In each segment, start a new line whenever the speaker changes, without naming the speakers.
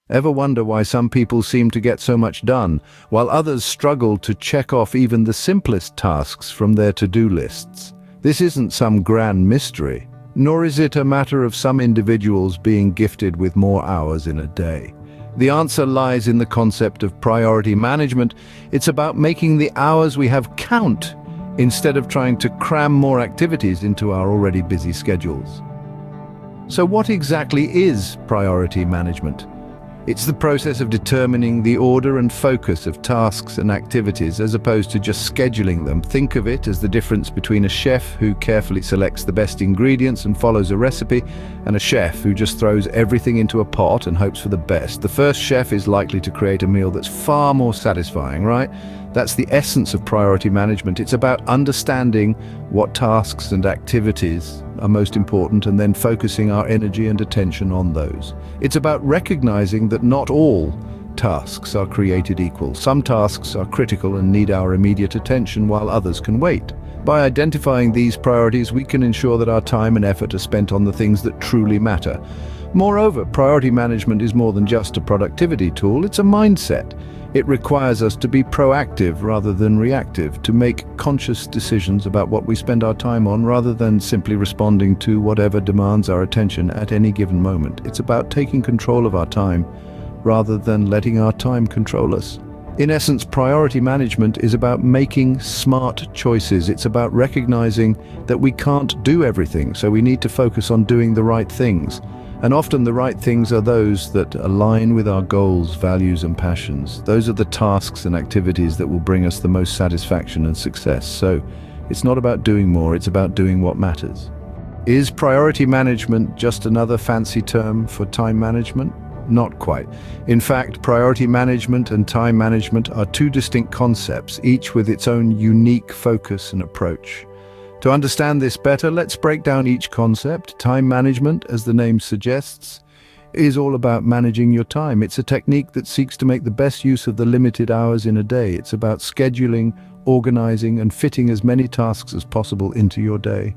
Ever wonder why some people seem to get so much done, while others struggle to check off even the simplest tasks from their to-do lists? This isn't some grand mystery, nor is it a matter of some individuals being gifted with more hours in a day. The answer lies in the concept of priority management. It's about making the hours we have count, instead of trying to cram more activities into our already busy schedules. So what exactly is priority management? It's the process of determining the order and focus of tasks and activities as opposed to just scheduling them. Think of it as the difference between a chef who carefully selects the best ingredients and follows a recipe, and a chef who just throws everything into a pot and hopes for the best. The first chef is likely to create a meal that's far more satisfying, right? That's the essence of priority management. It's about understanding what tasks and activities are most important and then focusing our energy and attention on those. It's about recognizing that not all tasks are created equal. Some tasks are critical and need our immediate attention, while others can wait. By identifying these priorities, we can ensure that our time and effort are spent on the things that truly matter. Moreover, priority management is more than just a productivity tool, it's a mindset. It requires us to be proactive rather than reactive, to make conscious decisions about what we spend our time on rather than simply responding to whatever demands our attention at any given moment. It's about taking control of our time rather than letting our time control us. In essence, priority management is about making smart choices. It's about recognizing that we can't do everything, so we need to focus on doing the right things. And often the right things are those that align with our goals, values, and passions. Those are the tasks and activities that will bring us the most satisfaction and success. So it's not about doing more, it's about doing what matters. Is priority management just another fancy term for time management? Not quite. In fact, priority management and time management are two distinct concepts, each with its own unique focus and approach. To understand this better, let's break down each concept. Time management, as the name suggests, is all about managing your time. It's a technique that seeks to make the best use of the limited hours in a day. It's about scheduling, organizing, and fitting as many tasks as possible into your day.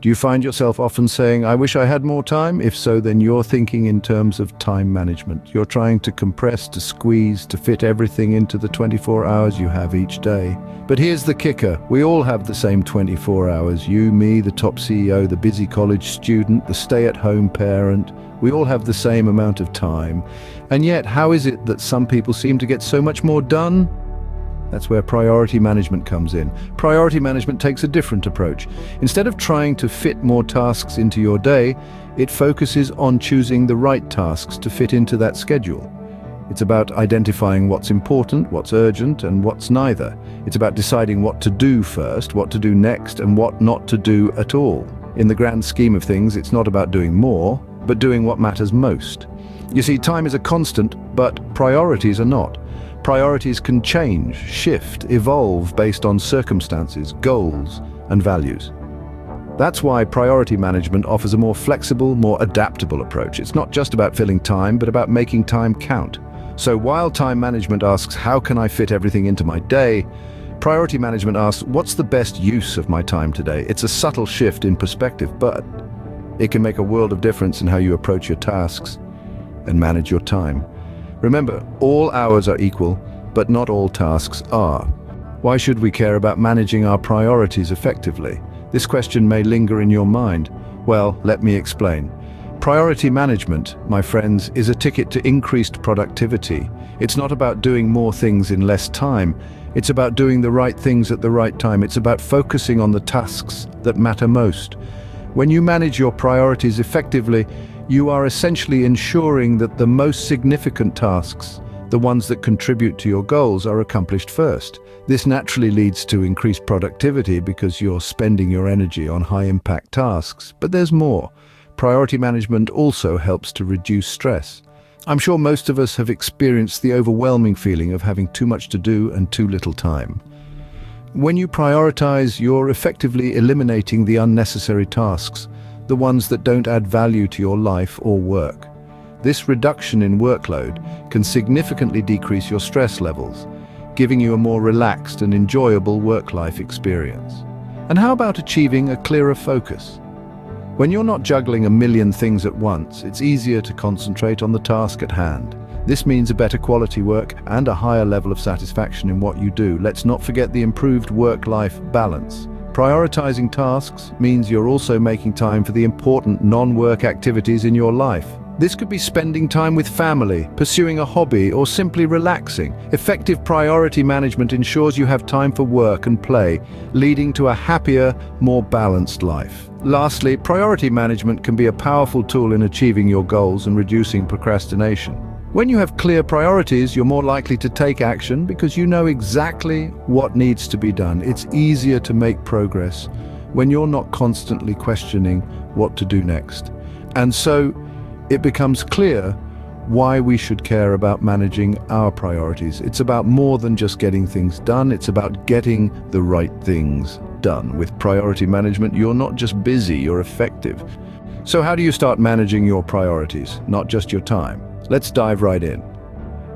Do you find yourself often saying, "I wish I had more time"? If so, then you're thinking in terms of time management. You're trying to compress, to squeeze, to fit everything into the 24 hours you have each day. But here's the kicker. We all have the same 24 hours. You, me, the top CEO, the busy college student, the stay-at-home parent. We all have the same amount of time. And yet, how is it that some people seem to get so much more done? That's where priority management comes in. Priority management takes a different approach. Instead of trying to fit more tasks into your day, it focuses on choosing the right tasks to fit into that schedule. It's about identifying what's important, what's urgent, and what's neither. It's about deciding what to do first, what to do next, and what not to do at all. In the grand scheme of things, it's not about doing more, but doing what matters most. You see, time is a constant, but priorities are not. Priorities can change, shift, evolve based on circumstances, goals, and values. That's why priority management offers a more flexible, more adaptable approach. It's not just about filling time, but about making time count. So while time management asks, how can I fit everything into my day? Priority management asks, what's the best use of my time today? It's a subtle shift in perspective, but it can make a world of difference in how you approach your tasks and manage your time. Remember, all hours are equal, but not all tasks are. Why should we care about managing our priorities effectively? This question may linger in your mind. Well, let me explain. Priority management, my friends, is a ticket to increased productivity. It's not about doing more things in less time. It's about doing the right things at the right time. It's about focusing on the tasks that matter most. When you manage your priorities effectively, you are essentially ensuring that the most significant tasks, the ones that contribute to your goals, are accomplished first. This naturally leads to increased productivity because you're spending your energy on high-impact tasks. But there's more. Priority management also helps to reduce stress. I'm sure most of us have experienced the overwhelming feeling of having too much to do and too little time. When you prioritize, you're effectively eliminating the unnecessary tasks, the ones that don't add value to your life or work. This reduction in workload can significantly decrease your stress levels, giving you a more relaxed and enjoyable work-life experience. And how about achieving a clearer focus? When you're not juggling a million things at once, it's easier to concentrate on the task at hand. This means a better quality work and a higher level of satisfaction in what you do. Let's not forget the improved work-life balance. Prioritizing tasks means you're also making time for the important non-work activities in your life. This could be spending time with family, pursuing a hobby, or simply relaxing. Effective priority management ensures you have time for work and play, leading to a happier, more balanced life. Lastly, priority management can be a powerful tool in achieving your goals and reducing procrastination. When you have clear priorities, you're more likely to take action because you know exactly what needs to be done. It's easier to make progress when you're not constantly questioning what to do next. And so, it becomes clear why we should care about managing our priorities. It's about more than just getting things done, it's about getting the right things done. With priority management, you're not just busy, you're effective. So how do you start managing your priorities, not just your time? Let's dive right in.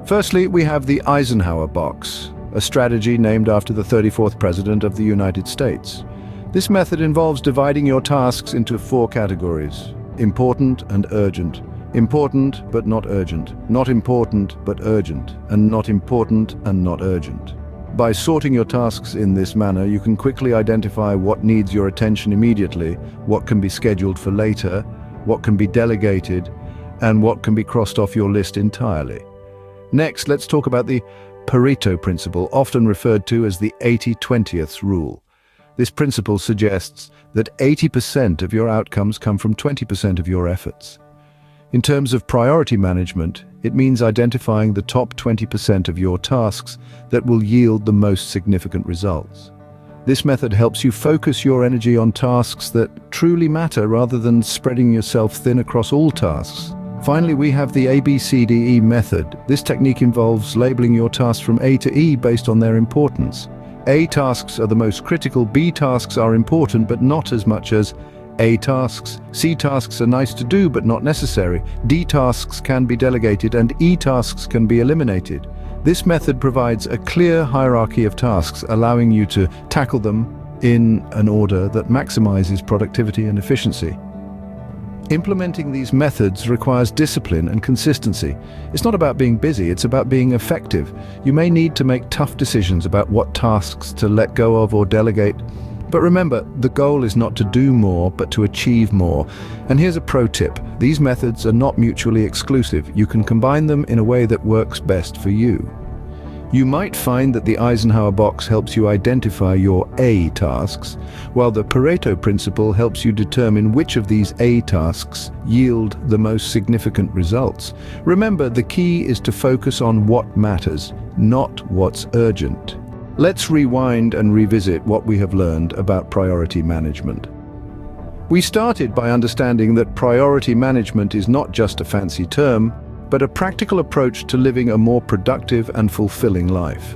Firstly, we have the Eisenhower box, a strategy named after the 34th President of the United States. This method involves dividing your tasks into 4 categories: important and urgent, important but not urgent, not important but urgent, and not important and not urgent. By sorting your tasks in this manner, you can quickly identify what needs your attention immediately, what can be scheduled for later, what can be delegated, and what can be crossed off your list entirely. Next, let's talk about the Pareto principle, often referred to as the 80-20th rule. This principle suggests that 80% of your outcomes come from 20% of your efforts. In terms of priority management, it means identifying the top 20% of your tasks that will yield the most significant results. This method helps you focus your energy on tasks that truly matter rather than spreading yourself thin across all tasks. Finally, we have the ABCDE method. This technique involves labeling your tasks from A to E based on their importance. A tasks are the most critical, B tasks are important but not as much as A tasks. C tasks are nice to do but not necessary. D tasks can be delegated and E tasks can be eliminated. This method provides a clear hierarchy of tasks, allowing you to tackle them in an order that maximizes productivity and efficiency. Implementing these methods requires discipline and consistency. It's not about being busy, it's about being effective. You may need to make tough decisions about what tasks to let go of or delegate. But remember, the goal is not to do more, but to achieve more. And here's a pro tip. These methods are not mutually exclusive. You can combine them in a way that works best for you. You might find that the Eisenhower box helps you identify your A tasks, while the Pareto principle helps you determine which of these A tasks yield the most significant results. Remember, the key is to focus on what matters, not what's urgent. Let's rewind and revisit what we have learned about priority management. We started by understanding that priority management is not just a fancy term, but a practical approach to living a more productive and fulfilling life.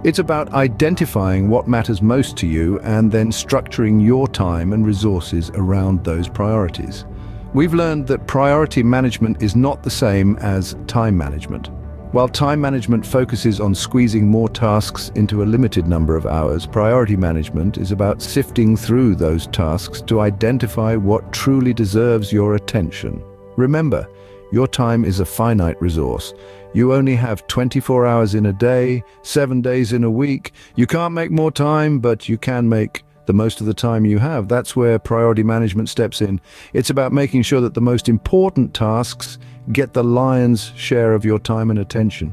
It's about identifying what matters most to you and then structuring your time and resources around those priorities. We've learned that priority management is not the same as time management. While time management focuses on squeezing more tasks into a limited number of hours, priority management is about sifting through those tasks to identify what truly deserves your attention. Remember, your time is a finite resource. You only have 24 hours in a day, 7 days in a week. You can't make more time, but you can make the most of the time you have. That's where priority management steps in. It's about making sure that the most important tasks get the lion's share of your time and attention.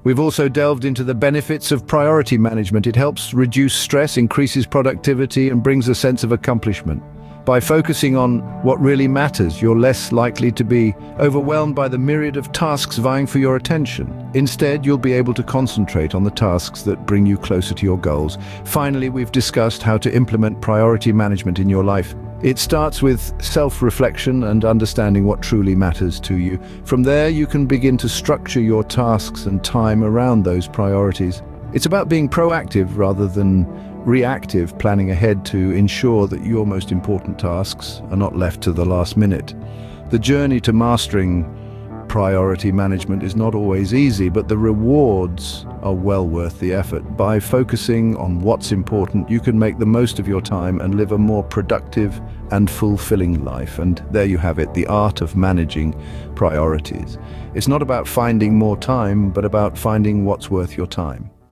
We've also delved into the benefits of priority management. It helps reduce stress, increases productivity, and brings a sense of accomplishment. By focusing on what really matters, you're less likely to be overwhelmed by the myriad of tasks vying for your attention. Instead, you'll be able to concentrate on the tasks that bring you closer to your goals. Finally, we've discussed how to implement priority management in your life. It starts with self-reflection and understanding what truly matters to you. From there, you can begin to structure your tasks and time around those priorities. It's about being proactive rather than reactive, planning ahead to ensure that your most important tasks are not left to the last minute. The journey to mastering Priority management is not always easy, but the rewards are well worth the effort. By focusing on what's important, you can make the most of your time and live a more productive and fulfilling life. And there you have it, the art of managing priorities. It's not about finding more time, but about finding what's worth your time.